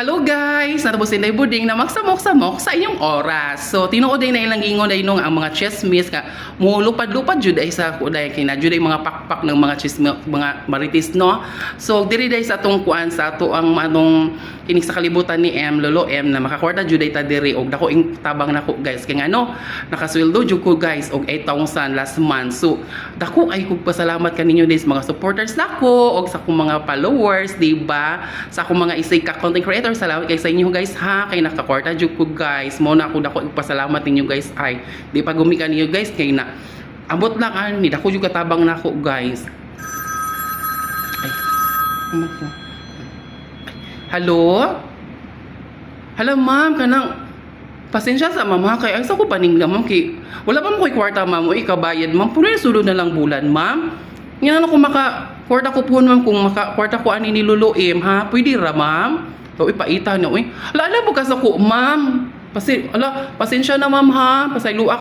Hello guys! Natapos din na buding na magsamok-samok sa inyong oras. So, tinuod din na ilang gingon na inong ang mga chismis ka mulupad-lupad jud ay sa kuday kina jud ay mga pakpak ng mga chismis, mga marites no. So, diri day sa atong kuan sa ato ang manong kining sa kalibutan ni Lolo M na makakwarta jud ay ta diri og dako ing tabang nako guys. Kay ngano, nakasweldo jud ko guys og 8,000 last month. So, dako ay kog pasalamat kaninyo guys mga supporters nako og sa akong mga followers, di ba? Sa akong mga isay ka content creator. Salamat kay sa inyo guys ha, kay nakakwarta jud ko guys. Mo na ako dako ipasalamat ninyo guys ay di pa gumikan niyo guys kay na ambot lang ani dako jud katabang nako guys. Ay. Hello? Hello ma'am, kanang pasensya sa ma'am ha, kay asa ko paninglam ma'am kay wala pa mo koy kwarta ma'am o ikabayad ma'am puno sulod na lang bulan ma'am. Yan ako maka kwarta ko po ma'am kung maka kwarta ko ani ni Lolo M ha, pwede ra ma'am. So, ipaita na, uy. Ala mo ka sa ko, ma'am. Pasensya na, ma'am, ha. Pasaylo ako.